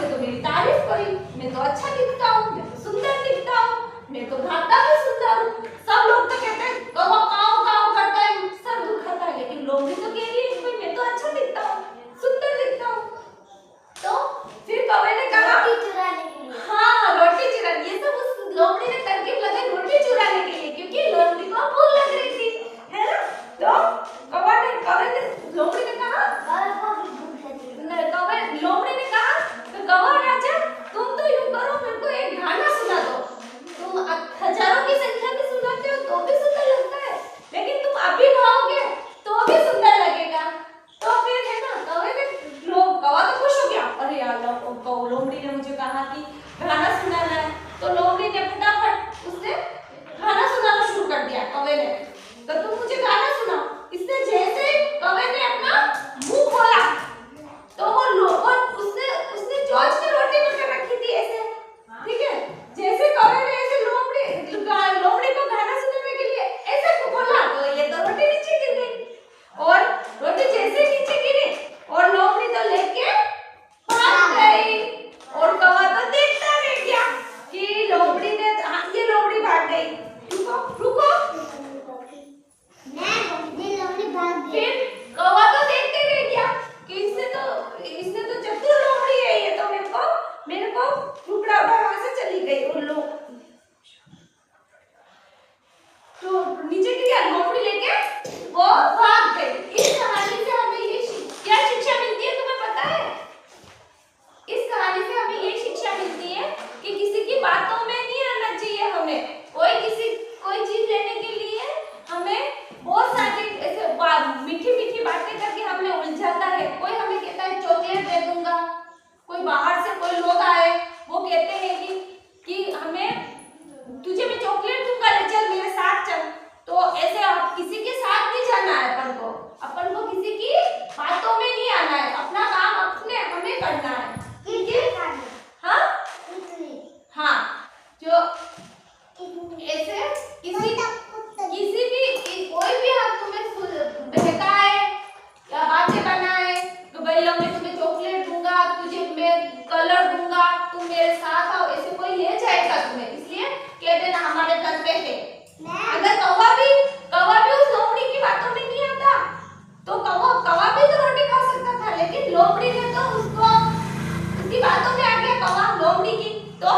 उसने तो मेरी तारीफ करी, मैं तो अच्छा दिखता हूँ, मैं तो सुंदर दिखता हूँ, मैं तो गाता भी सुंदर हूँ। सब लोग तो कहते हैं कौवा काव काव करता है, सर दुखाता है, लेकिन लोमड़ी तो कह रही है मैं तो अच्छा दिखता हूँ, सुंदर दिखता हूँ। तो फिर कौवे ने कहा रोटी चुराने के लिए। हाँ, रोटी चुराने, ये सब उस लोमड़ी ने तरकीब लगाई रोटी चुराने के लिए, क्योंकि लोमड़ी को भूख लग रही थी, है ना। तो कौवे ने लोमड़ी ने कहा लोमड़ी ने कहा तो कौवा राजा तुम तो यूं करो, मेरे को एक गाना सुना दो। तुम हजारों की संख्या में सुनाते हो तो भी सुंदर लगता है, लेकिन तुम अभी गाओगे तो भी सुंदर लगेगा। तो फिर है ना कौवा तो खुश हो गया, अरे यार लोमड़ी ने मुझे कहा कि गाना सुनाना है, तो लोमड़ी ने फटाफट उसने गाना सुनाना शुरू कर दिया कौवे ने। तो तुम मुझे गाना सुनाओ। इसने जैसे कौवे ने अपना मुंह खोला तो वो उसने जॉर्ज की रोटी पकड़ रखी थी ऐसे, ठीक है। जैसे कौवे ने ऐसे लोमड़ी को गाना सुनाने के लिए ऐसे खोला तो ये तो रोटी नीचे गिर गई, और रोटी जैसे नीचे गिरी और लोमड़ी तो लेके भाग गई, और कौवा तो देखता रह गया कि लोमड़ी ने ये लोमड़ी भाग गई। रुको फिर कौवा तो देखते रह गया कि इसने तो चतुर लोमड़ी है, ये तो मेरे को टुकड़ा उड़ा से चली गई। और लोग तो नीचे गिर गया, लोमड़ी लेके वो भाग गई। इस कहानी से हमें ये क्या शिक्षा मिलती है तुम्हें पता है? इस कहानी से हमें ये शिक्षा मिलती है कि किसी की बातों में नहीं आना चाहिए। हमें कोई चीज लेने के लिए हमें बहुत सारी ऐसे मीठी मीठी बातें करके हमें उलझाता है। कोई हमें कहता है चॉकलेट दे दूंगा, कोई बाहर से कोई लोग आए वो कहते हैं कि हमें तुझे मैं चॉकलेट दूंगा, ले चल मेरे साथ चल। तो ऐसे आप किसी के साथ नहीं जाना है, अपन को किसी की बातों में नहीं आना है, अपना काम अपने हमें करना है, ठीक है। हाँ हाँ, जो ऐसे किसी भी कोई भी आप तुम्हें बहकाए या बातें बनाए तो भाई लो मैं तुम्हें चॉकलेट दूंगा, तुझे मैं कलर दूंगा, तुम मेरे साथ आओ, ऐसे कोई ले जाएगा तुम्हें, इसलिए कह देना हमारे घर पे है। अगर कौवा भी उस लोमड़ी की बातों में नहीं आता तो कौवा भी तो रोटी खा सकता था, लेकिन लोमड़ी ने तो उसकी बातों में आ गया कौवा लोमड़ी की, तो